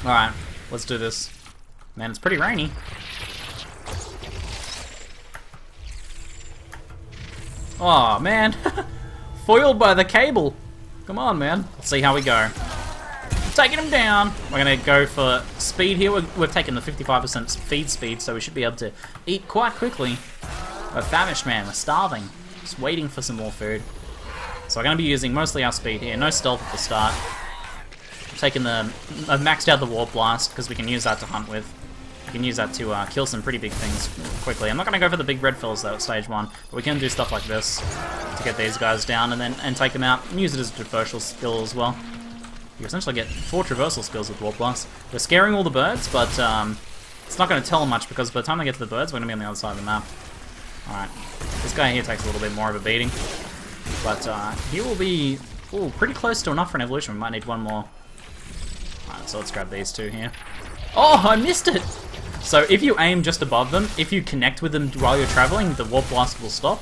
Alright, let's do this. Man, it's pretty rainy. Oh man, foiled by the cable. Come on, man. Let's see how we go. Taking him down. We're gonna go for speed here. We've taken the 55% feed speed, so we should be able to eat quite quickly. We're famished, man. We're starving. Just waiting for some more food. So we're gonna be using mostly our speed here. No stealth at the start. Taking the... I've maxed out the Warp Blast because we can use that to hunt with. We can use that to kill some pretty big things quickly. I'm not going to go for the big red fills though at stage 1, but we can do stuff like this to get these guys down and take them out and use it as a traversal skill as well. You essentially get 4 traversal skills with Warp Blast. We're scaring all the birds, but it's not going to tell them much because by the time they get to the birds, we're going to be on the other side of the map. Alright, this guy here takes a little bit more of a beating, but he will be pretty close to enough for an evolution. We might need one more. Alright, so let's grab these two here. Oh, I missed it! So if you aim just above them, if you connect with them while you're traveling, the Warp Blast will stop.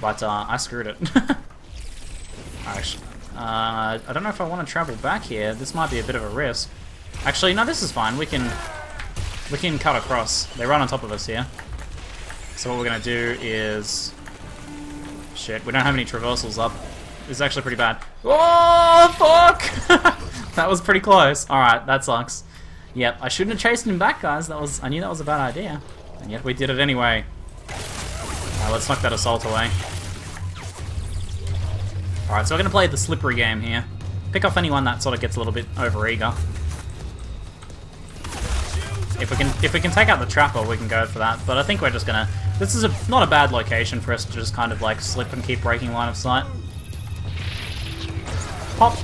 But I screwed it. Actually, I don't know if I want to travel back here. This might be a bit of a risk. Actually, no, this is fine. We can cut across. They run on top of us here. So what we're gonna do is... Shit, we don't have any traversals up. This is actually pretty bad. Oh, fuck! That was pretty close. Alright, that sucks. Yep, I shouldn't have chased him back, guys. I knew that was a bad idea. And yet we did it anyway. Let's knock that assault away. Alright, so we're going to play the slippery game here. Pick off anyone that sort of gets a little bit overeager. If we can take out the trapper, we can go for that. But I think we're just going to... This is not a bad location for us to just kind of like slip and keep breaking line of sight. Pop!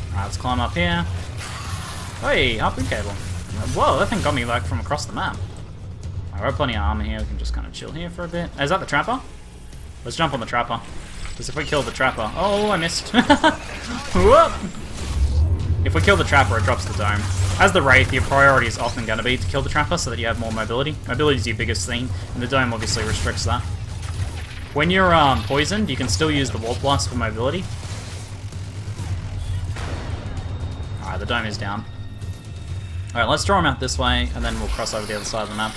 Alright, let's climb up here. Hey, harpoon cable. Whoa, that thing got me like from across the map. Alright, we have plenty of armor here, we can just kind of chill here for a bit. Is that the trapper? Let's jump on the trapper. Because if we kill the trapper... Oh, I missed. Whoop! If we kill the trapper, it drops the dome. As the Wraith, your priority is often going to be to kill the trapper so that you have more mobility. Mobility is your biggest thing, and the dome obviously restricts that. When you're poisoned, you can still use the Warp Blast for mobility. Alright, the dome is down. Alright, let's draw him out this way, and then we'll cross over the other side of the map.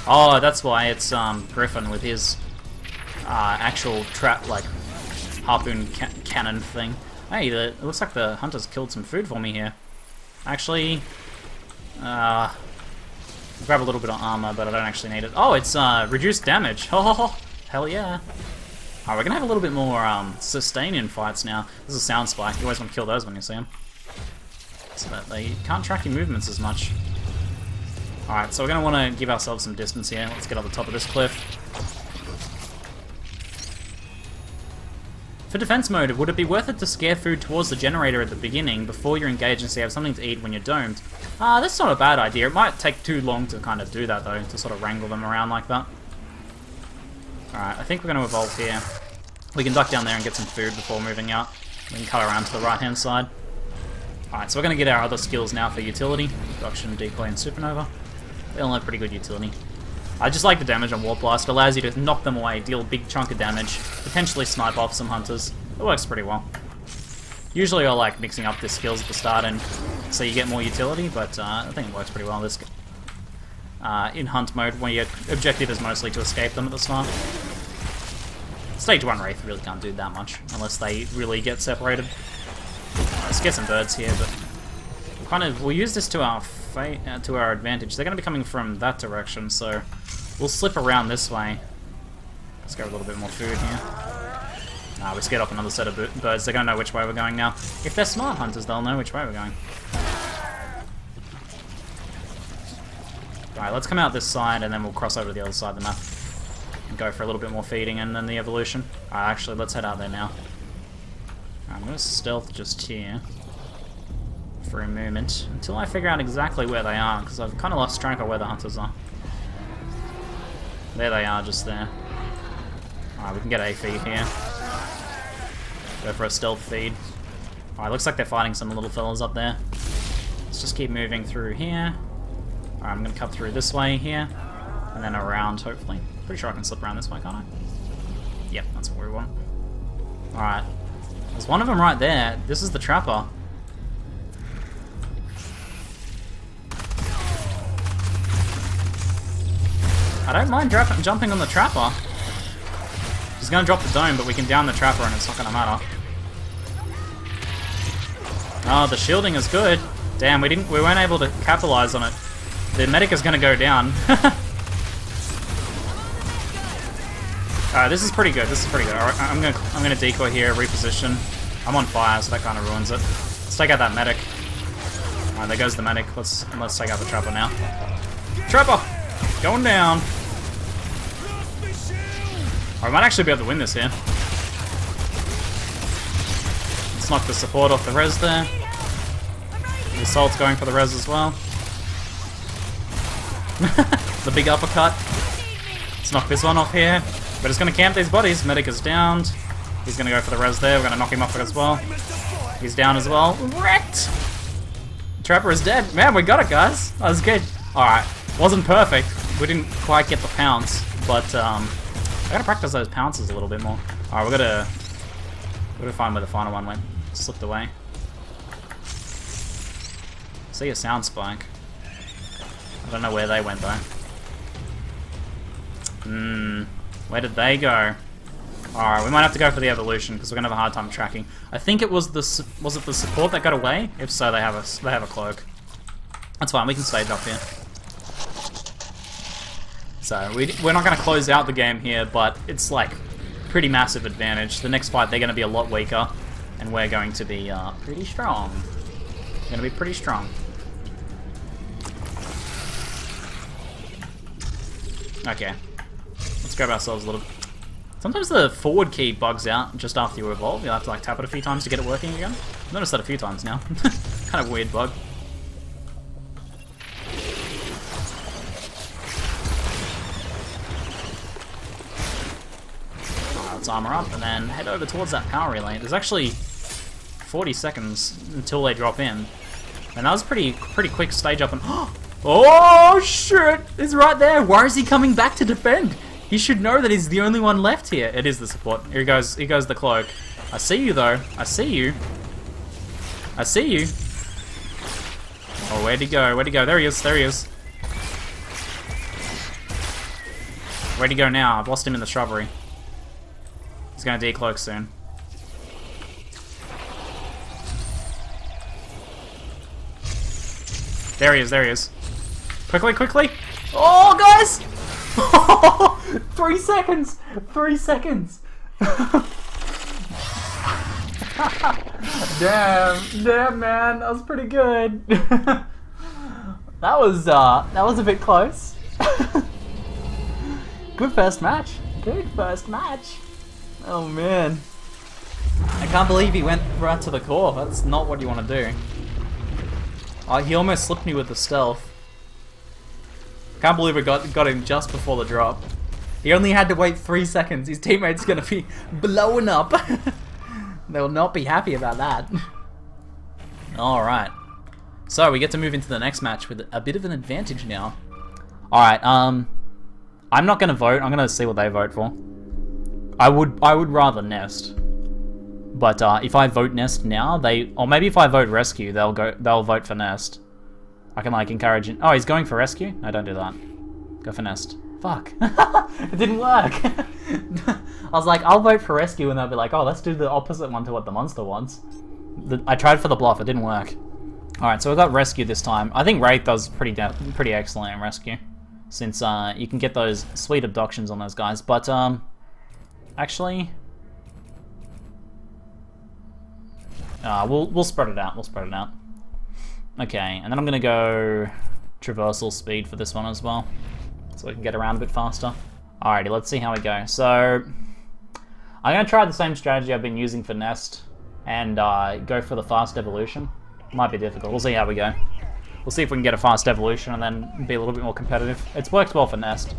Oh, that's why it's Griffin with his actual trap, like, harpoon cannon thing. Hey, it looks like the hunters killed some food for me here. Actually, I'll grab a little bit of armor, but I don't actually need it. Oh, it's reduced damage. Oh, hell yeah. Alright, we're gonna have a little bit more sustain in fights now. This is a sound spike. You always want to kill those when you see them, so that they can't track your movements as much. Alright, so we're going to want to give ourselves some distance here. Let's get on the top of this cliff. For defense mode, would it be worth it to scare food towards the generator at the beginning before you're engaged and so you have something to eat when you're domed? That's not a bad idea. It might take too long to kind of do that though, to sort of wrangle them around like that. Alright, I think we're going to evolve here. We can duck down there and get some food before moving out. We can cut around to the right hand side. Alright, so we're going to get our other skills now for utility. Reduction, Decoy, and Supernova. They all have pretty good utility. I just like the damage on Warp Blast. It allows you to knock them away, deal a big chunk of damage, potentially snipe off some hunters. It works pretty well. Usually I like mixing up the skills at the start and so you get more utility, but I think it works pretty well this in hunt mode, where your objective is mostly to escape them at the start. Stage 1 Wraith really can't do that much, unless they really get separated. Let's get some birds here, but we'll use this to our advantage. They're going to be coming from that direction, so we'll slip around this way. Let's grab a little bit more food here. We scared off another set of birds. They're going to know which way we're going now. If they're smart hunters, they'll know which way we're going. Alright, let's come out this side, and then we'll cross over to the other side of the map. And go for a little bit more feeding, and then the evolution. Alright, actually, let's head out there now. I'm going to stealth just here for a moment, until I figure out exactly where they are, because I've kind of lost track of where the hunters are. There they are, just there. Alright, we can get a feed here. Go for a stealth feed. Alright, looks like they're fighting some little fellas up there. Let's just keep moving through here. Alright, I'm going to cut through this way here, and then around, hopefully. Pretty sure I can slip around this way, can't I? Yep, that's what we want. Alright. There's one of them right there. This is the trapper. I don't mind jumping on the trapper. He's gonna drop the dome, but we can down the trapper and it's not gonna matter. Oh, the shielding is good. Damn, we weren't able to capitalize on it. The medic is gonna go down. Alright, this is pretty good. This is pretty good. Alright, I'm gonna decoy here, reposition. I'm on fire, so that kind of ruins it. Let's take out that medic. Alright, there goes the medic. Let's take out the trapper now. Trapper! Going down. I might actually be able to win this here. Let's knock the support off the res there. The assault's going for the res as well. The big uppercut. Let's knock this one off here. We're just gonna camp these bodies. Medic is downed. He's gonna go for the res there. We're gonna knock him off as well. He's down as well. Wrecked! Trapper is dead. Man, we got it, guys. That was good. Alright. Wasn't perfect. We didn't quite get the pounce, but I gotta practice those pounces a little bit more. Alright, we gotta find where the final one went. Slipped away. See a sound spike. I don't know where they went though. Where did they go? Alright, we might have to go for the evolution because we're gonna have a hard time tracking. I think it was was it the support that got away? If so, they have a cloak. That's fine. We can stage up here. So we're not gonna close out the game here, but it's like pretty massive advantage. The next fight they're gonna be a lot weaker, and we're going to be pretty strong. We're gonna be pretty strong. Okay. Let's grab ourselves a little... Sometimes the forward key bugs out just after you evolve. You'll have to like tap it a few times to get it working again. I've noticed that a few times now. Kind of weird bug. Let's armor up and then head over towards that power relay. There's actually 40 seconds until they drop in. And that was pretty quick stage up and... Oh shit! He's right there! Why is he coming back to defend? He should know that he's the only one left here. It is the support. Here goes the cloak. I see you though. I see you. I see you. Oh, where'd he go? Where'd he go? There he is. There he is. Where'd he go now? I've lost him in the shrubbery. He's gonna decloak soon. There he is, there he is. Quickly, quickly! Oh, guys! 3 seconds! 3 seconds! Damn, man, that was pretty good. that was a bit close. Good first match. Good first match. Oh man. I can't believe he went right to the core. That's not what you want to do. Oh, he almost slipped me with the stealth. Can't believe we got him just before the drop. He only had to wait 3 seconds. His teammate's gonna be blowing up. They'll not be happy about that. Alright. So we get to move into the next match with a bit of an advantage now. Alright, I'm not gonna vote. I'm gonna see what they vote for. I would rather nest. But if I vote nest now, or maybe if I vote rescue, they'll vote for nest. I can like encourage it. Oh, he's going for rescue? No, don't do that. Go for nest. Fuck. It didn't work. I was like, I'll vote for rescue, and they'll be like, oh, let's do the opposite one to what the monster wants. I tried for the bluff, it didn't work. Alright, so we got rescue this time. I think Wraith does pretty excellent in rescue. Since you can get those sweet abductions on those guys. But, actually... we'll spread it out. We'll spread it out. Okay, and then I'm gonna go traversal speed for this one as well, so we can get around a bit faster. Alrighty, let's see how we go. So I'm gonna try the same strategy I've been using for Nest and go for the fast evolution. Might be difficult. We'll see how we go. We'll see if we can get a fast evolution and then be a little bit more competitive. It's worked well for Nest.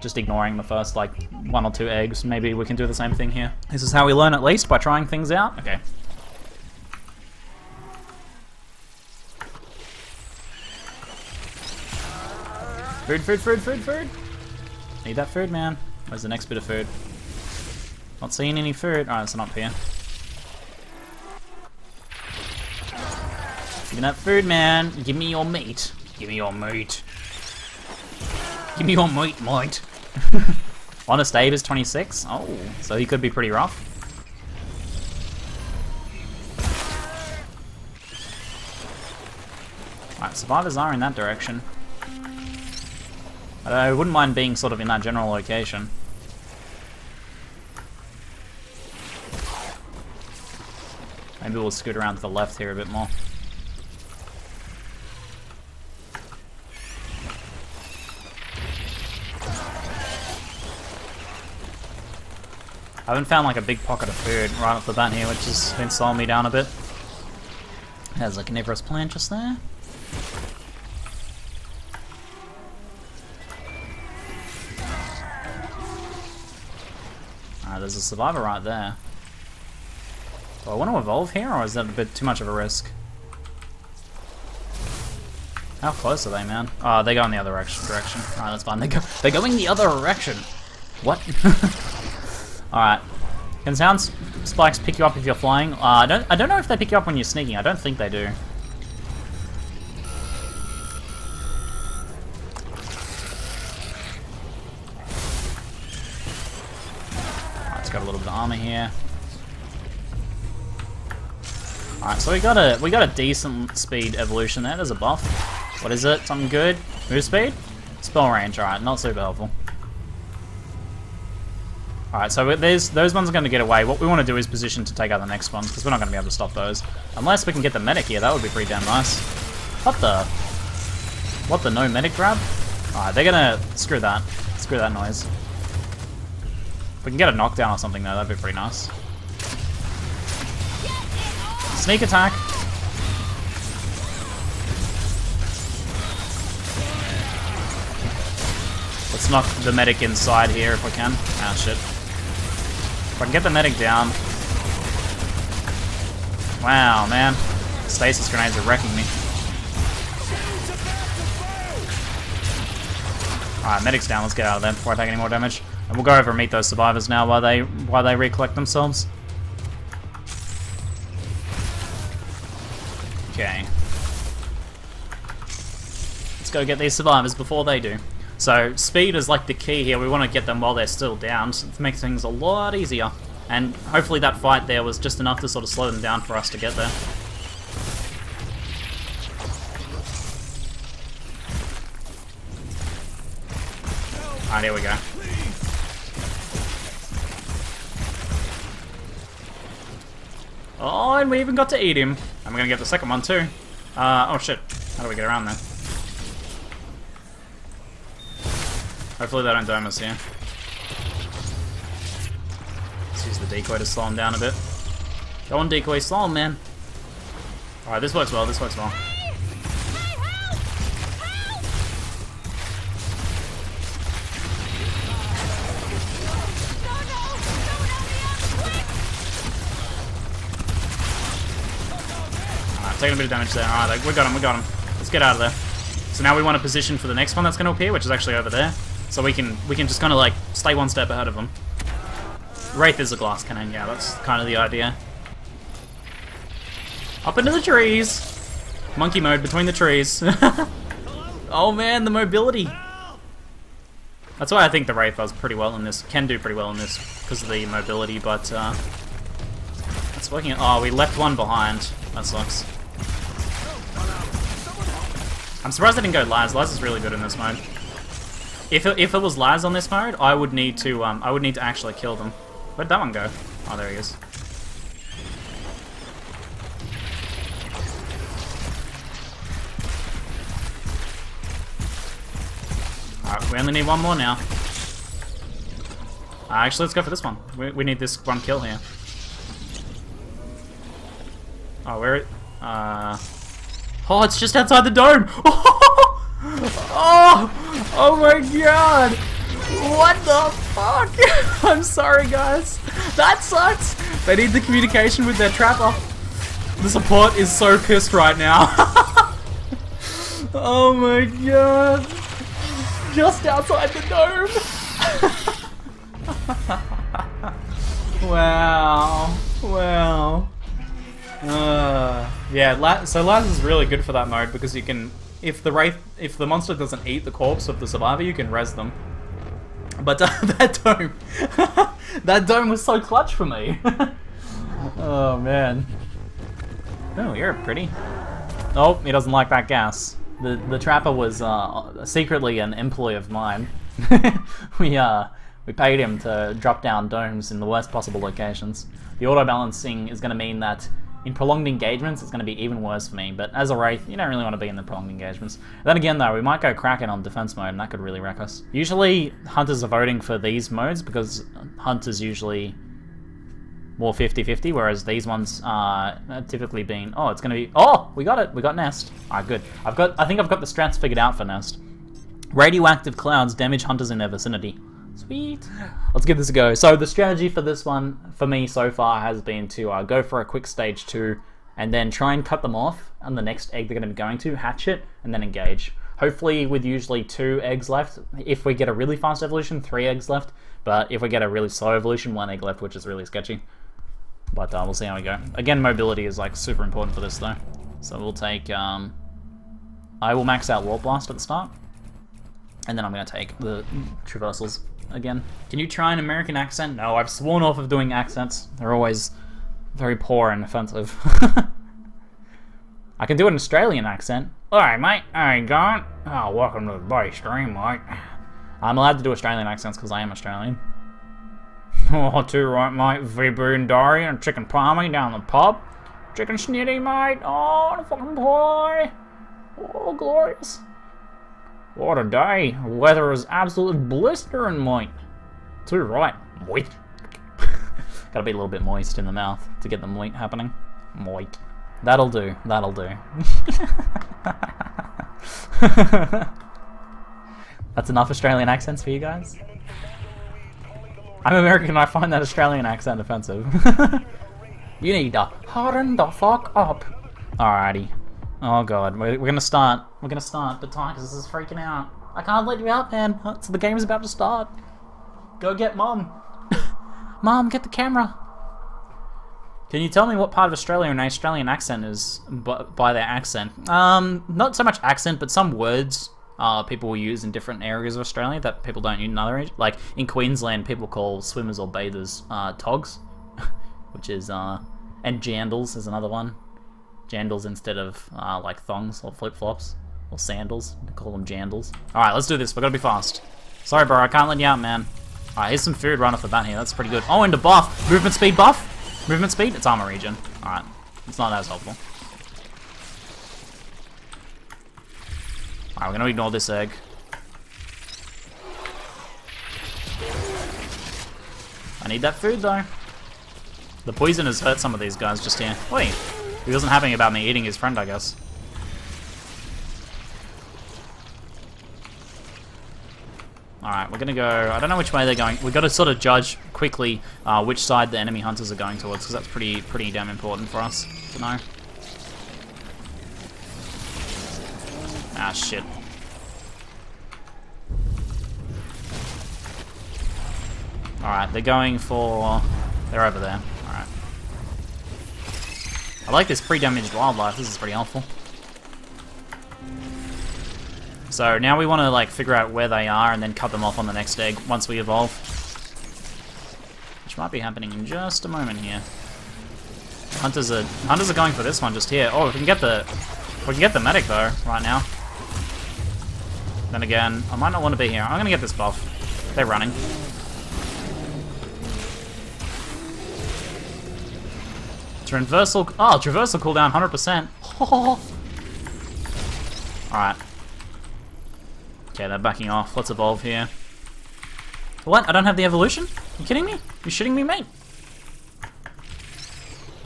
Just ignoring the first like 1 or 2 eggs. Maybe we can do the same thing here. This is how we learn at least, by trying things out. Okay. Food. Need that food, man. Where's the next bit of food? Not seeing any food. Alright, it's not up here. Give me that food, man. Give me your meat. Give me your meat. Give me your meat, mate. Honest Abe is 26. Oh, so he could be pretty rough. Alright, survivors are in that direction. I wouldn't mind being sort of in that general location. Maybe we'll scoot around to the left here a bit more. I haven't found like a big pocket of food right off the bat here, which has been slowing me down a bit. There's a carnivorous plant just there. There's a survivor right there. Do I want to evolve here, or is that a bit too much of a risk? How close are they, man? Oh, they go in the other direction. Alright, that's fine. They're going the other direction. What? Alright. Can sound spikes pick you up if you're flying? I don't know if they pick you up when you're sneaking. I don't think they do. Got a little bit of armor here. Alright, so we got a decent speed evolution there. There's a buff. What is it? Something good? Move speed? Spell range. Alright, not super helpful. Alright, so those ones are going to get away. What we want to do is position to take out the next ones, because we're not going to be able to stop those. Unless we can get the medic here, that would be pretty damn nice. What the no medic grab? Alright, they're going to screw that. Screw that noise. If we can get a knockdown or something though, that'd be pretty nice. Sneak attack. Let's knock the medic inside here if we can. Ah, shit. If I can get the medic down. Wow, man. Stasis grenades are wrecking me. Alright, medic's down. Let's get out of there before I take any more damage. And we'll go over and meet those survivors now while they recollect themselves. Okay. Let's go get these survivors before they do. So, speed is like the key here. We want to get them while they're still down to make things a lot easier. And hopefully that fight there was just enough to sort of slow them down for us to get there. Alright, here we go. Oh, and we even got to eat him. And we're gonna get the second one too. Oh shit. How do we get around there? Hopefully they don't dome us here. Let's use the decoy to slow him down a bit. Go on, decoy, slow him, man. Alright, this works well, this works well. Taking a bit of damage there. Alright, we got him, we got him. Let's get out of there. So now we want to position for the next one that's going to appear, which is actually over there. So we can just kind of like stay one step ahead of them. Wraith is a glass cannon, yeah, that's kind of the idea. Up into the trees! Monkey mode between the trees. Oh man, the mobility! That's why I think the Wraith does pretty well in this, can do pretty well in this, because of the mobility, but it's working. Oh, we left one behind. That sucks. I'm surprised I didn't go Laz. Laz is really good in this mode. If it was Laz on this mode, I would need to actually kill them. Where'd that one go? Oh, there he is. Alright, we only need one more now. Actually, let's go for this one. We need this one kill here. Oh, where? Oh, it's just outside the dome. Oh my god! What the fuck? I'm sorry, guys. That sucks. They need the communication with their trapper. The support is so pissed right now. Oh my god! Just outside the dome. Wow. Wow. Yeah, so Laz is really good for that mode because you can, if the monster doesn't eat the corpse of the survivor, you can res them. But that dome, that dome was so clutch for me. Oh man. Oh, you're pretty. Oh, he doesn't like that gas. The trapper was secretly an employee of mine. We paid him to drop down domes in the worst possible locations. The auto balancing is going to mean that in prolonged engagements, it's going to be even worse for me. But as a Wraith, you don't really want to be in the prolonged engagements. Then again, though, we might go Kraken on defense mode, and that could really wreck us. Usually, hunters are voting for these modes because hunters usually more 50-50, whereas these ones are typically being. Oh, it's going to be. Oh, we got it. We got Nest. Alright, good. I think I've got the strats figured out for Nest. Radioactive clouds damage hunters in their vicinity. Sweet. Let's give this a go. So the strategy for this one, for me so far, has been to go for a quick stage 2 and then try and cut them off on the next egg they're going to be going to, hatch it, and then engage. Hopefully with usually 2 eggs left. If we get a really fast evolution, 3 eggs left. But if we get a really slow evolution, 1 egg left, which is really sketchy. But we'll see how we go. Again, mobility is like super important for this though. So we'll take... I will max out Warp Blast at the start. And then I'm going to take the traversals again. Can you try an American accent? No, I've sworn off of doing accents. They're always very poor and offensive. I can do an Australian accent. Alright, mate. How you going? Oh, welcome to the bloody stream, mate. I'm allowed to do Australian accents because I am Australian. Oh, too right, mate. VB and Dari and chicken palmy down the pub. Chicken snitty, mate. Oh, the fucking boy. Oh, glorious. What a day. The weather is absolutely blistering, mate. Too right. Moist. Gotta be a little bit moist in the mouth to get the moit happening. Moit. That'll do. That'll do. That's enough Australian accents for you guys? I'm American and I find that Australian accent offensive. You need to harden the fuck up. Alrighty. Oh god, we're gonna start. We're gonna start, but Tigers, this is freaking out. I can't let you out, man. So the game's about to start. Go get Mom. Mom, get the camera. Can you tell me what part of Australia an Australian accent is by their accent? Not so much accent, but some words people will use in different areas of Australia that people don't use in other areas. Like in Queensland, people call swimmers or bathers togs, which is and jandals is another one. Jandals instead of like thongs or flip-flops or sandals. They call them jandals. Alright, let's do this. We're gonna be fast. Sorry, bro. I can't let you out, man. Alright, here's some food right off the bat here. That's pretty good. Oh, and a buff. Movement speed buff. Movement speed. It's armor regen. Alright. It's not as helpful. Alright, we're gonna ignore this egg. I need that food, though. The poison has hurt some of these guys just here. Wait. He wasn't happy about me eating his friend, I guess. Alright, we're gonna go... I don't know which way they're going. We've got to sort of judge quickly which side the enemy hunters are going towards, because that's pretty damn important for us to know. Ah, shit. Alright, they're going for... They're over there. Alright. I like this pre-damaged wildlife. This is pretty helpful. So now we want to like figure out where they are and then cut them off on the next egg once we evolve. Which might be happening in just a moment here. Hunters are going for this one just here. Oh, we can get the medic though right now. Then again, I might not want to be here. I'm gonna get this buff. They're running. Traversal cooldown 100%. Alright. Okay, they're backing off. Let's evolve here. What? I don't have the evolution? You kidding me? You shitting me, mate?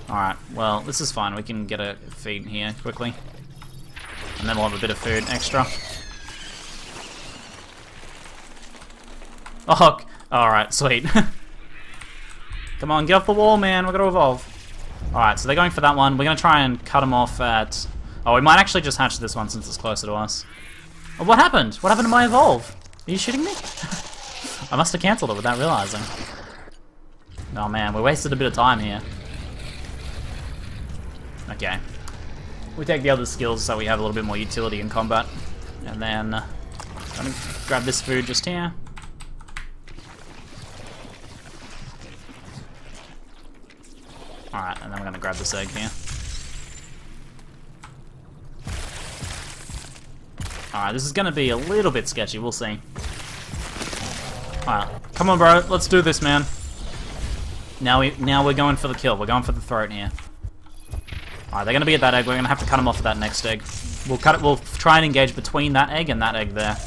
Alright, well, this is fine. We can get a feed here quickly. And then we'll have a bit of food extra. Oh, alright, sweet. Come on, get off the wall, man. We're gonna evolve. Alright, so they're going for that one. We're gonna try and cut them off at... Oh, we might actually just hatch this one since it's closer to us. Oh, what happened? What happened to my evolve? Are you shitting me? I must have cancelled it without realizing. Oh man, we wasted a bit of time here. Okay. We take the other skills so we have a little bit more utility in combat. And then, let me grab this food just here. Alright, and then we're gonna grab this egg here. Alright, this is gonna be a little bit sketchy, we'll see. Alright, come on bro, let's do this, man. Now we're going for the kill, we're going for the throat here. Alright, they're gonna be at that egg, we're gonna have to cut them off at that next egg. We'll try and engage between that egg and that egg there.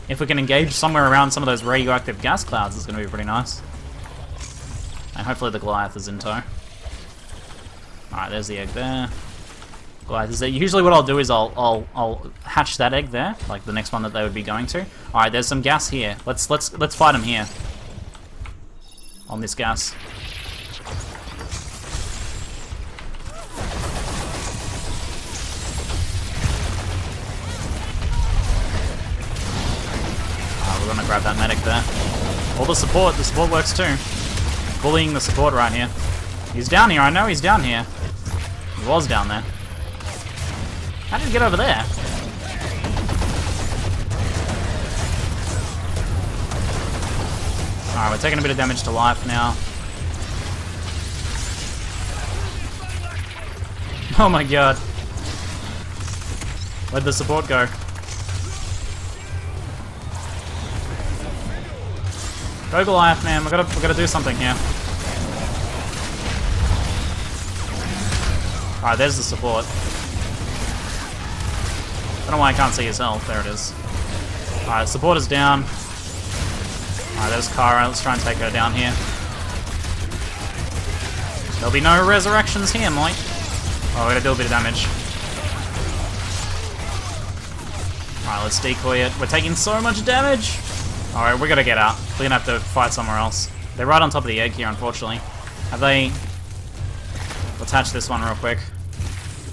If we can engage somewhere around some of those radioactive gas clouds, it's gonna be pretty nice. And hopefully the Goliath is in tow. Alright, there's the egg there. Goliath is there. Usually what I'll do is I'll hatch that egg there, like the next one that they would be going to. Alright, there's some gas here. Let's fight them here. On this gas. We're gonna grab that medic there. Or the support works too. Bullying the support right here. He's down here, I know he's down here. He was down there. How did he get over there? Alright, we're taking a bit of damage to life now. Oh my god. Where'd the support go? Go Goliath, man. We gotta do something here. Alright, there's the support. I don't know why I can't see his health. There it is. Alright, support is down. Alright, there's Kara. Let's try and take her down here. There'll be no resurrections here, mate. Oh, we're gonna do a bit of damage. Alright, let's decoy it. We're taking so much damage! Alright, we gotta get out. We're gonna have to fight somewhere else. They're right on top of the egg here, unfortunately. Have they... Let's hatch this one real quick.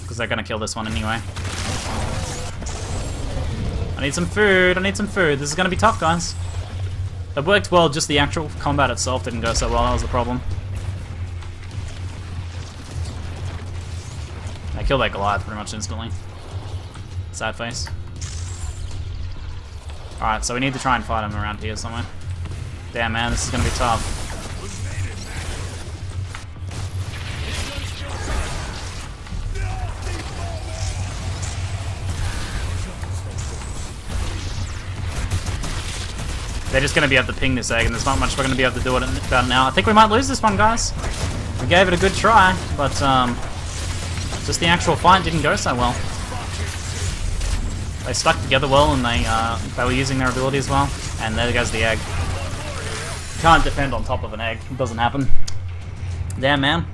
Because they're gonna kill this one anyway. I need some food, I need some food. This is gonna be tough, guys. It worked well, just the actual combat itself didn't go so well, that was the problem. I killed that Goliath pretty much instantly. Sad face. Alright, so we need to try and fight him around here somewhere. Damn man, this is gonna be tough. They're just gonna be able to ping this egg, and there's not much we're gonna be able to do about it now. I think we might lose this one, guys. We gave it a good try, but just the actual fight didn't go so well. They stuck together well, and they were using their abilities well. And there goes the egg. Can't defend on top of an egg. It doesn't happen. Damn, man.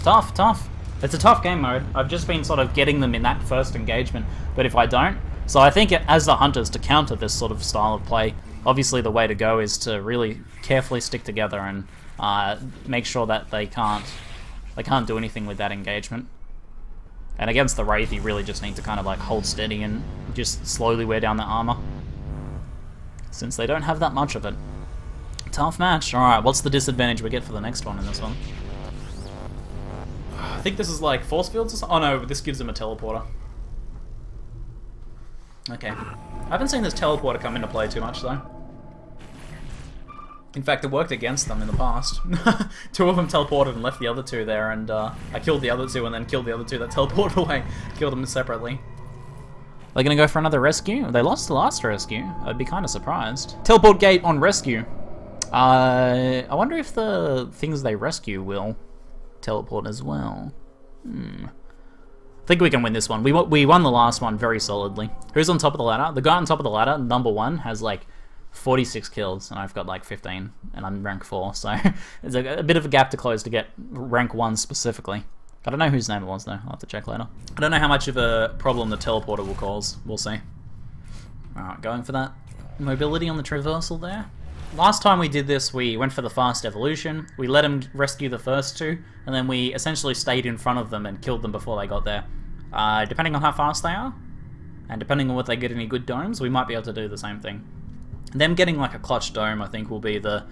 Tough, tough. It's a tough game mode. I've just been sort of getting them in that first engagement, but if I don't... So I think as the hunters, to counter this sort of style of play, obviously the way to go is to really carefully stick together and make sure that they can't do anything with that engagement. And against the Wraith, you really just need to kind of like hold steady and just slowly wear down the armor, since they don't have that much of it. Tough match. Alright, what's the disadvantage we get for the next one in this one? I think this is like force fields or something? Oh no, this gives them a teleporter. Okay. I haven't seen this teleporter come into play too much though. In fact, it worked against them in the past. Two of them teleported and left the other two there, and I killed the other two and then killed the other two that teleported away. Killed them separately. They're gonna go for another rescue? They lost the last rescue. I'd be kind of surprised. Teleport gate on rescue. I wonder if the things they rescue will teleport as well. I think we can win this one. We won the last one very solidly. Who's on top of the ladder? The guy on top of the ladder, number 1, has like 46 kills, and I've got like 15, and I'm rank 4, so there's a bit of a gap to close to get rank 1 specifically. I don't know whose name it was though, I'll have to check later. I don't know how much of a problem the teleporter will cause, we'll see. Alright, going for that mobility on the traversal there. Last time we did this, we went for the fast evolution, we let them rescue the first two, and then we essentially stayed in front of them and killed them before they got there. Depending on how fast they are, and depending on whether they get any good domes, we might be able to do the same thing. Them getting like a clutch dome, I think, will be the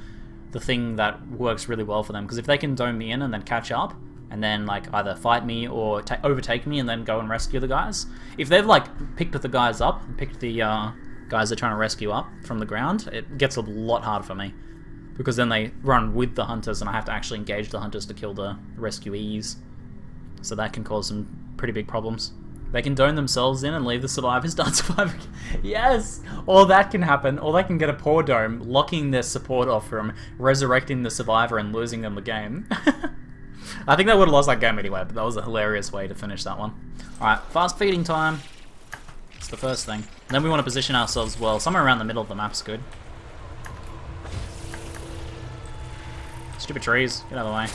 thing that works really well for them, because if they can dome me in and then catch up, and then like either fight me or overtake me and then go and rescue the guys. If they've like picked the guys up, picked the guys they're trying to rescue up from the ground, it gets a lot harder for me. Because then they run with the hunters and I have to actually engage the hunters to kill the rescuees. So that can cause some pretty big problems. They can dome themselves in and leave the survivors not surviving. Yes! Or that can happen. Or they can get a poor dome, locking their support off from resurrecting the survivor and losing them the game. I think they would have lost that game anyway, but that was a hilarious way to finish that one. Alright, fast feeding time. That's the first thing. Then we want to position ourselves well. Somewhere around the middle of the map's good. Stupid trees, get out of the way.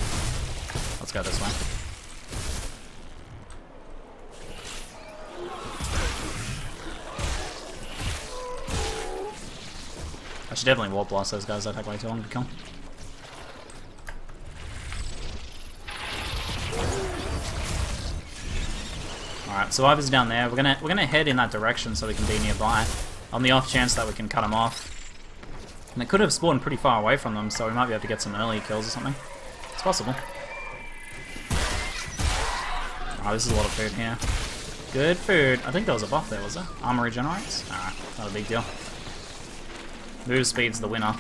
Let's go this way. I should definitely warp blast those guys, that'd take way too long to kill. Alright, survivors down there. We're gonna head in that direction so we can be nearby. On the off chance that we can cut them off. And they could have spawned pretty far away from them, so we might be able to get some early kills or something. It's possible. Oh, this is a lot of food here. Good food. I think there was a buff there, was there? Armor regenerates? Alright, not a big deal. Move speed's the winner.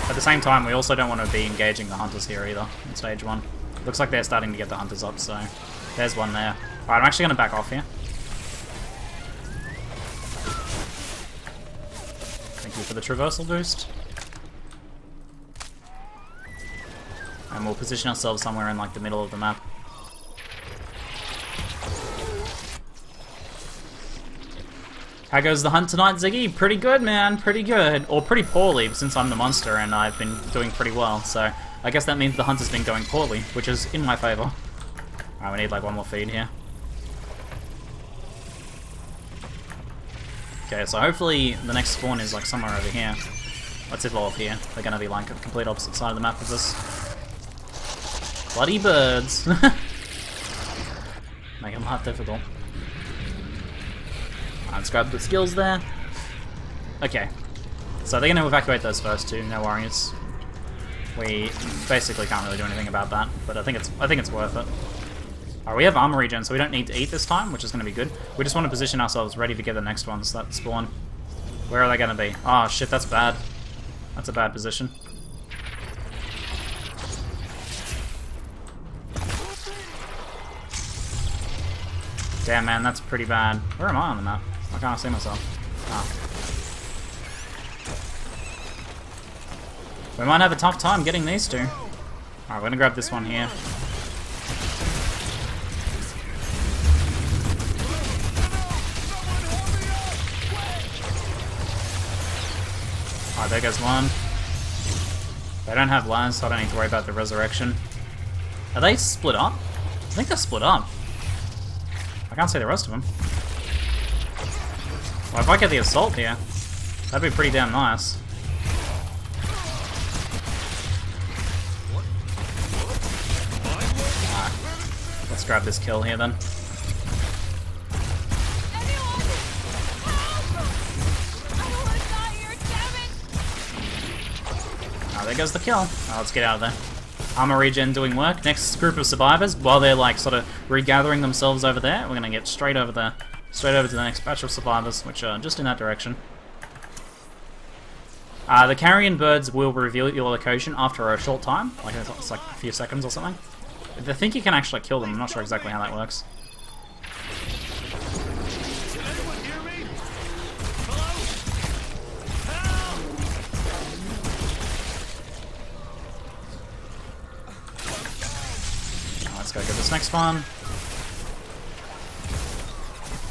At the same time, we also don't want to be engaging the hunters here either, in stage 1. Looks like they're starting to get the hunters up, so there's one there. Alright, I'm actually going to back off here. Thank you for the traversal boost. And we'll position ourselves somewhere in like the middle of the map. How goes the hunt tonight, Ziggy? Pretty good, man. Pretty good. Or pretty poorly, since I'm the monster and I've been doing pretty well. So I guess that means the hunt has been going poorly, which is in my favour. Alright, we need like one more feed here. Okay, so hopefully the next spawn is like somewhere over here. Let's evolve here. They're going to be like a complete opposite side of the map of this. Bloody birds. Make them hard difficult. Let's grab the skills there. Okay. So they're going to evacuate those first two, no worries. We basically can't really do anything about that, but I think it's worth it. Alright, we have armor regen, so we don't need to eat this time, which is going to be good. We just want to position ourselves ready to get the next ones that spawn. Where are they going to be? Oh shit, that's bad. That's a bad position. Damn man, that's pretty bad. Where am I on the map? I can't see myself. Ah. We might have a tough time getting these two. Alright, we're gonna grab this one here. Alright, there goes one. They don't have lines, so I don't need to worry about the resurrection. Are they split up? I think they're split up. I can't see the rest of them. Well, if I get the assault here, that'd be pretty damn nice. Alright, let's grab this kill here then. Oh, there goes the kill. Oh, let's get out of there. Armor regen doing work. Next group of survivors, while they're like sort of regathering themselves over there, we're gonna get straight over there, straight over to the next batch of survivors, which are just in that direction. The carrion birds will reveal your location after a short time, like it's like a few seconds or something. I think you can actually kill them. I'm not sure exactly how that works. Let's go get this next one.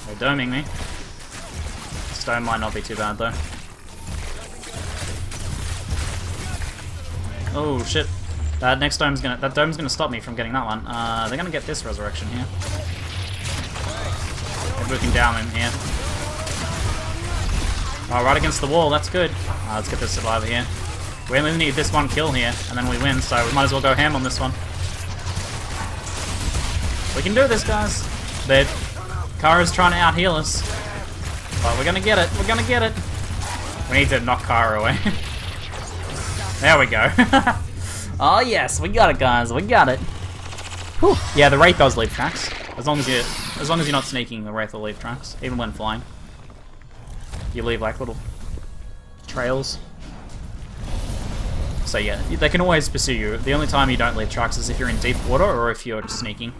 They're doming me. This dome might not be too bad though. Oh shit. That dome's gonna stop me from getting that one. They're gonna get this resurrection here. Maybe we can down him here. Oh, right against the wall, that's good. Let's get this survivor here. We only need this one kill here, and then we win, so we might as well go ham on this one. We can do this, guys. Kara's trying to out-heal us. But we're gonna get it, we're gonna get it. We need to knock Kara away. There we go. Oh yes, we got it, guys. We got it. Whew. Yeah, the Wraith does leave tracks. As long as you're not sneaking, the Wraith will leave tracks, even when flying. You leave like little trails. So yeah, they can always pursue you. The only time you don't leave tracks is if you're in deep water or if you're just sneaking.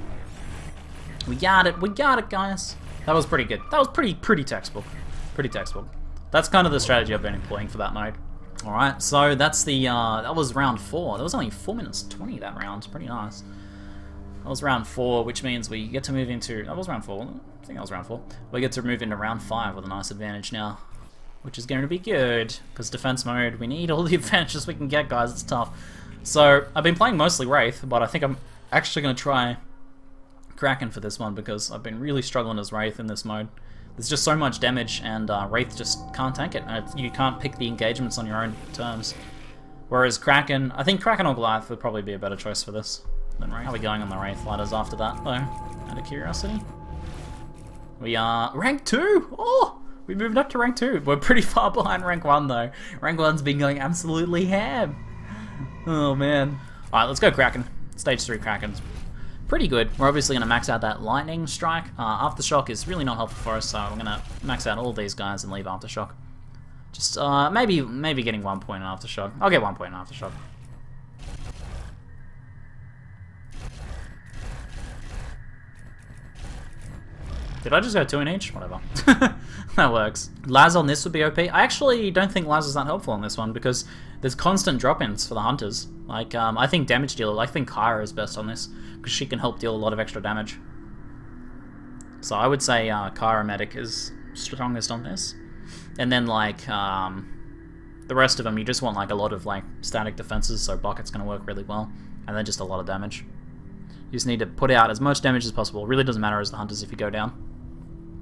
We got it, guys. That was pretty good. That was pretty textbook. Pretty textbook. That's kind of the strategy I've been employing for that mode. Alright, so that's the, that was round 4. That was only 4 minutes 20 that round. Pretty nice. That was round 4, which means we get to move into... That was round 4. I think that was round 4. We get to move into round 5 with a nice advantage now. Which is going to be good, because defense mode, we need all the advantages we can get, guys. It's tough. So, I've been playing mostly Wraith, but I think I'm actually going to try Kraken for this one, because I've been really struggling as Wraith in this mode. There's just so much damage, and Wraith just can't tank it. You can't pick the engagements on your own terms. Whereas Kraken, I think Kraken or Goliath would probably be a better choice for this than Wraith. How are we going on the Wraith ladders after that, though? Out of curiosity. We are rank 2! Oh! We moved up to rank 2. We're pretty far behind rank 1 though. Rank 1's been going absolutely ham. Oh man. Alright, let's go Kraken. Stage 3 Kraken's pretty good. We're obviously going to max out that lightning strike. Aftershock is really not helpful for us, so we're going to max out all these guys and leave Aftershock. Just maybe getting 1 point in Aftershock. I'll get 1 point in Aftershock. Did I just go 2 in each? Whatever. That works. Laz on this would be OP. I actually don't think Laz is that helpful on this one because there's constant drop-ins for the hunters. Like, I think damage dealer, I think Kyra is best on this because she can help deal a lot of extra damage. So I would say Kyra Medic is strongest on this. And then like, the rest of them, you just want like a lot of like static defenses, so Bucket's going to work really well. And then just a lot of damage. You just need to put out as much damage as possible. It really doesn't matter as the hunters if you go down.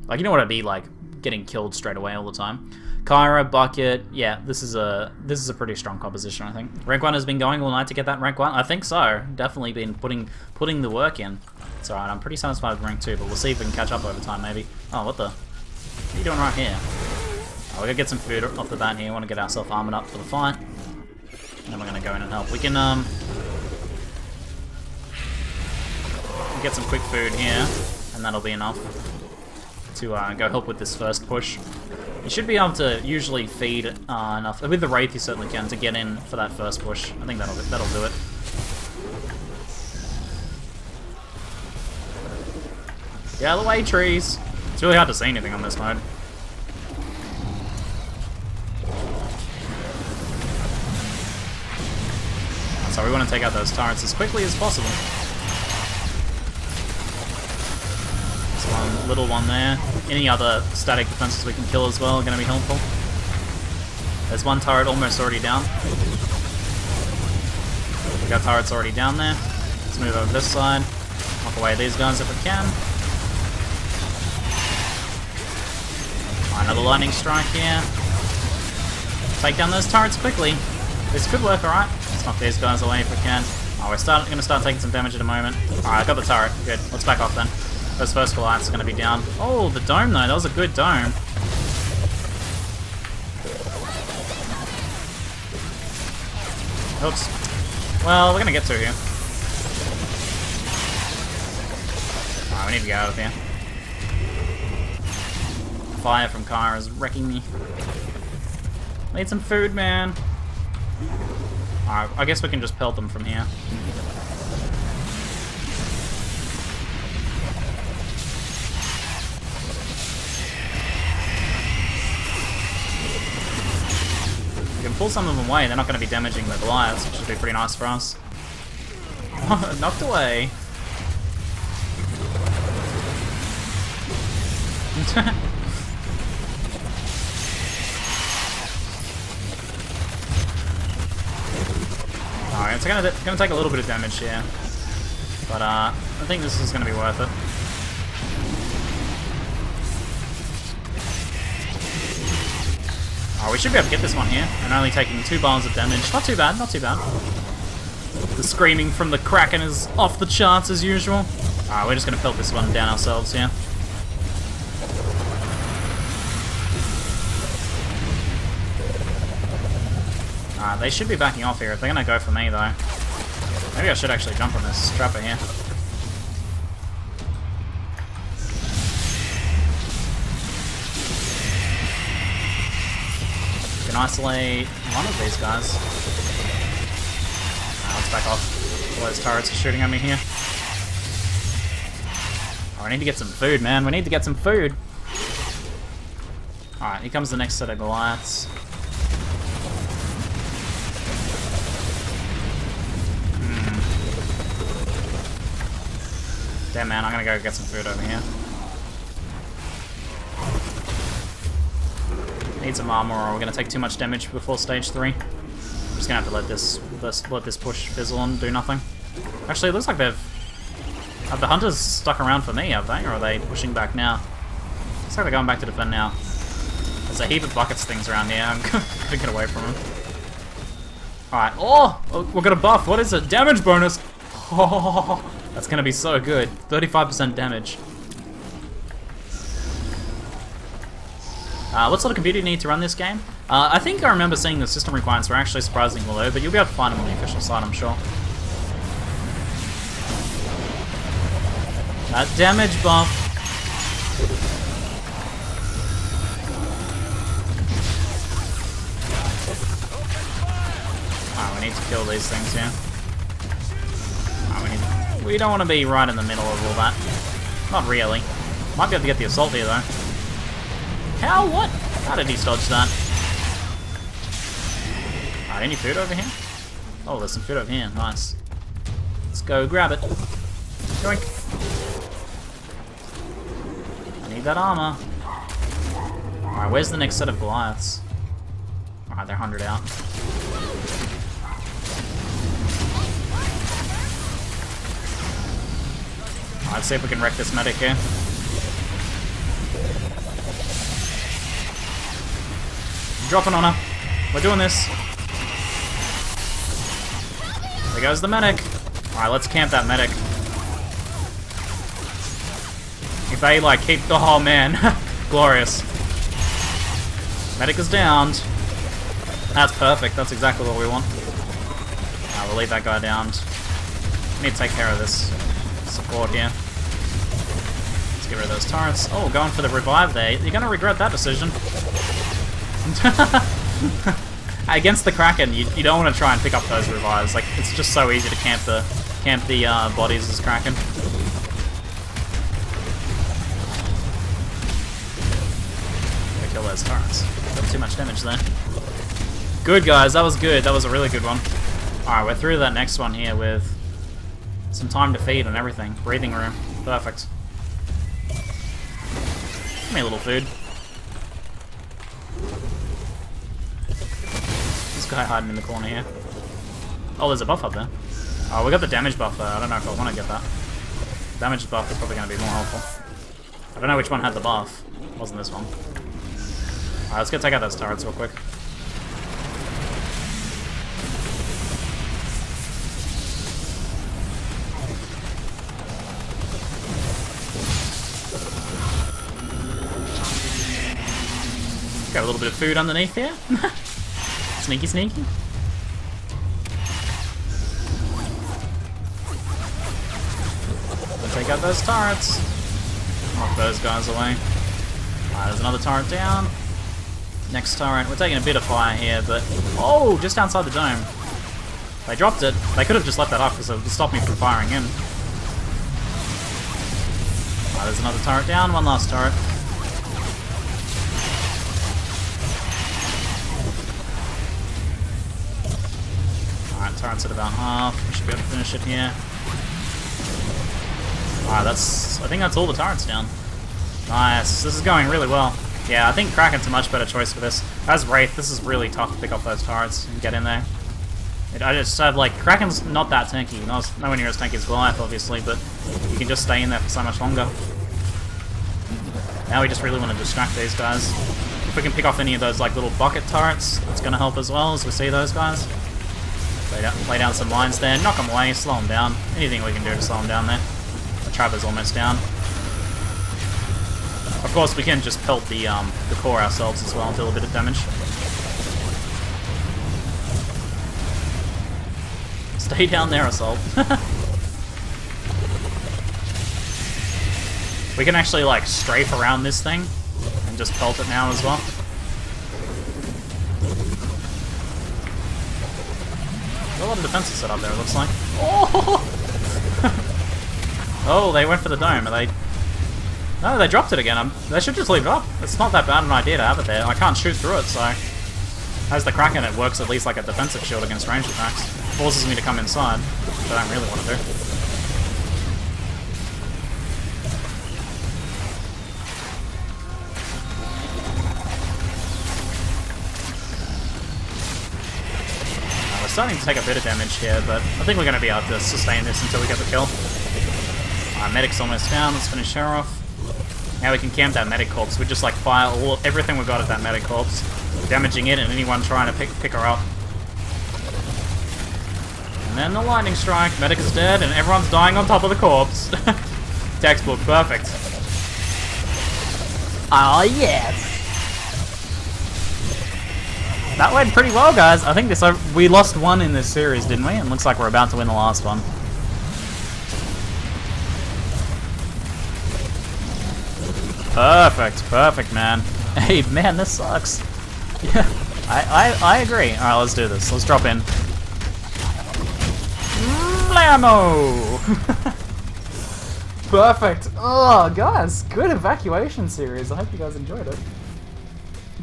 Like, you know what it'd be like, getting killed straight away all the time. Kyra, Bucket, yeah, this is a pretty strong composition, I think. Rank 1 has been going all night to get that rank 1? I think so. Definitely been putting the work in. It's alright, I'm pretty satisfied with rank 2, but we'll see if we can catch up over time, maybe. Oh, what the? What are you doing right here? Oh, we're gonna get some food off the bat here. We want to get ourselves armored up for the fight. And then we're gonna go in and help. We can, get some quick food here, and that'll be enough to go help with this first push. You should be able to usually feed enough. With the Wraith you certainly can to get in for that first push. I think that'll do it. Get out of the way, trees! It's really hard to see anything on this mode. So we want to take out those turrets as quickly as possible. One little one there. Any other static defenses we can kill as well are going to be helpful. There's one turret almost already down. We got turrets already down there. Let's move over this side. Knock away these guys if we can. Another lightning strike here. Take down those turrets quickly. This could work, alright. Let's knock these guys away if we can. Oh, we're going to start taking some damage in a moment. Alright, I got the turret. Good. Let's back off then. Those first Goliaths are going to be down. Oh, the dome though, that was a good dome. Oops. Well, we're going to get to here. Alright, we need to get out of here. Fire from Kyra is wrecking me. Need some food, man. Alright, I guess we can just pelt them from here. We can pull some of them away, they're not going to be damaging the Goliaths, which should be pretty nice for us. Knocked away. Alright, it's gonna take a little bit of damage here. But I think this is gonna be worth it. Oh, we should be able to get this one here, and only taking 2 bombs of damage. Not too bad, not too bad. The screaming from the Kraken is off the charts as usual. Alright, we're just gonna pelt this one down ourselves here. Alright, they should be backing off here. They're gonna go for me though. Maybe I should actually jump on this trapper here. We can isolate one of these guys. Let's back off. All those turrets are shooting at me here. Oh, I need to get some food, man. We need to get some food. Alright, here comes the next set of Goliaths. Damn, man, I'm gonna go get some food over here. Need some armor or we're gonna take too much damage before stage 3. I'm just gonna have to let this push fizzle and do nothing. Actually, it looks like have the hunters stuck around for me, have they? Or are they pushing back now? Looks like they're going back to defend now. There's a heap of buckets things around here. I'm gonna get away from them. Alright. Oh! We've got a buff. What is it? Damage bonus! Oh, that's gonna be so good. 35% damage. What sort of computer do you need to run this game? I think I remember seeing the system requirements were actually surprisingly low, but you'll be able to find them on the official site, I'm sure. That damage buff. Alright, we need to kill these things here. We don't want to be right in the middle of all that. Not really. Might be able to get the assault here, though. How? What? How did he dodge that? Alright, any food over here? Oh, there's some food over here. Nice. Let's go grab it. Yoink. I need that armor. Alright, where's the next set of Goliaths? Alright, they're 100 out. Let's see if we can wreck this medic here. I'm dropping on her. We're doing this. There goes the medic. Alright, let's camp that medic. If they, like, keep... Oh, man. Glorious. Medic is downed. That's perfect. That's exactly what we want. We'll leave that guy downed. We need to take care of this support here. Let's get rid of those turrets. Oh, going for the revive there. You're gonna regret that decision. Against the Kraken, you don't want to try and pick up those revives. Like, it's just so easy to camp the bodies as Kraken. Gotta kill those turrets. Got too much damage there. Good, guys. That was good. That was a really good one. Alright, we're through that next one here with some time to feed and everything. Breathing room. Perfect. Give me a little food. This guy hiding in the corner here. Oh, there's a buff up there. Oh, we got the damage buff there. I don't know if I want to get that. Damage buff is probably going to be more helpful. I don't know which one had the buff. It wasn't this one. Alright, let's go take out those turrets real quick. Got a little bit of food underneath here. Sneaky, sneaky. We'll take out those turrets. Knock those guys away. Alright, there's another turret down. Next turret. We're taking a bit of fire here, but... Oh, just outside the dome. They dropped it. They could have just left that up because it would stop me from firing in. Alright, there's another turret down. One last turret. Turret's at about half. We should be able to finish it here. Alright, I think that's all the turrets down. Nice. This is going really well. Yeah, I think Kraken's a much better choice for this. As Wraith, this is really tough to pick up those turrets and get in there. I just have, like, Kraken's not that tanky. Nowhere near as tanky as Goliath, obviously, but you can just stay in there for so much longer. Now we just really want to distract these guys. If we can pick off any of those, like, little bucket turrets, that's going to help as well as we see those guys. Lay down some lines there, knock them away, slow them down. Anything we can do to slow them down there. The trapper's almost down. Of course, we can just pelt the core ourselves as well and deal a bit of damage. Stay down there, Assault. We can actually, like, strafe around this thing and just pelt it now as well. There's a lot of defenses set up there, it looks like. Oh! Oh, they went for the dome. Are they... No, they dropped it again. They should just leave it up. It's not that bad an idea to have it there. I can't shoot through it, so... As the Kraken, it works at least like a defensive shield against ranged attacks. Forces me to come inside, which I don't really want to do. We're starting to take a bit of damage here, but I think we're going to be able to sustain this until we get the kill. Medic's almost down, let's finish her off. Now we can camp that medic corpse. We just like fire everything we got at that medic corpse, damaging it and anyone trying to pick her up. And then the lightning strike, medic is dead and everyone's dying on top of the corpse. Textbook, perfect. Oh yes! That went pretty well, guys. I think we lost one in this series, didn't we? And looks like we're about to win the last one. Perfect, perfect, man. Hey, man, this sucks. Yeah, I agree. Alright, let's do this. Let's drop in. Blammo! Perfect. Oh, guys, good evacuation series. I hope you guys enjoyed it.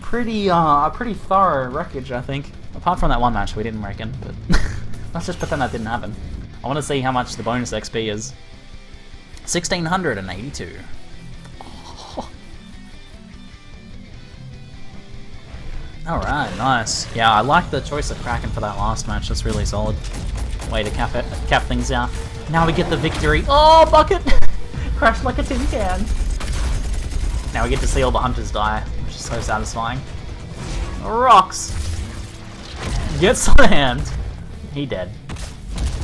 Pretty thorough wreckage, I think. Apart from that one match we didn't reckon, but let's just pretend that didn't happen. I want to see how much the bonus XP is. 1682. Alright, nice. Yeah, I like the choice of Kraken for that last match. That's really solid. Way to cap things out. Now we get the victory. Oh, bucket! Crashed like a tin can. Now we get to see all the hunters die, which is so satisfying. Rocks! Gets on hand. He dead.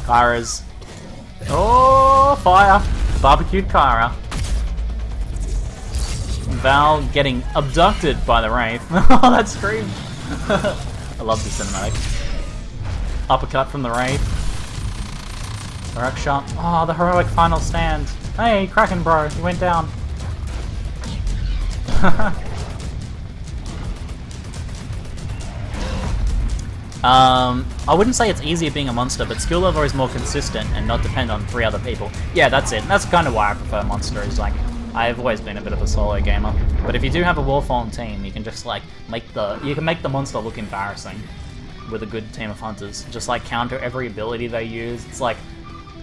Kyra's. Oh, fire! Barbecued Kyra. Val getting abducted by the Wraith. Oh, that scream! I love the cinematic. Uppercut from the Wraith. Direct shot. Oh, the heroic final stand. Hey, Kraken bro, you went down. I wouldn't say it's easier being a monster, but skill level is more consistent and not depend on 3 other people. Yeah, that's it. That's kind of why I prefer monster, is like, I've always been a bit of a solo gamer, but if you do have a Warfallen team, you can just like make the monster look embarrassing with a good team of hunters. Just like counter every ability they use. It's like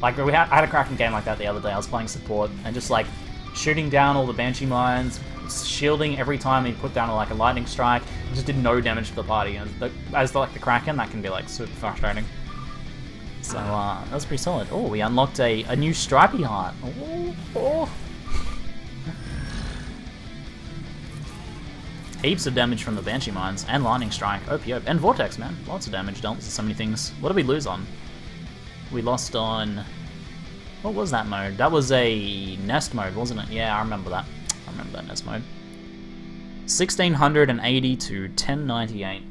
I had a Kraken game like that the other day. I was playing support and just like shooting down all the Banshee mines, shielding every time he put down like a lightning strike. It just did no damage to the party. And as like the Kraken, that can be like super frustrating. So that was pretty solid. Oh, we unlocked a new stripy heart. Oh. Heaps of damage from the Banshee Mines, and Lightning Strike, OP, and Vortex, man. Lots of damage dealt to so many things. What did we lose on? We lost on... What was that mode? That was a nest mode, wasn't it? Yeah, I remember that. I remember that nest mode. 1680 to 1098.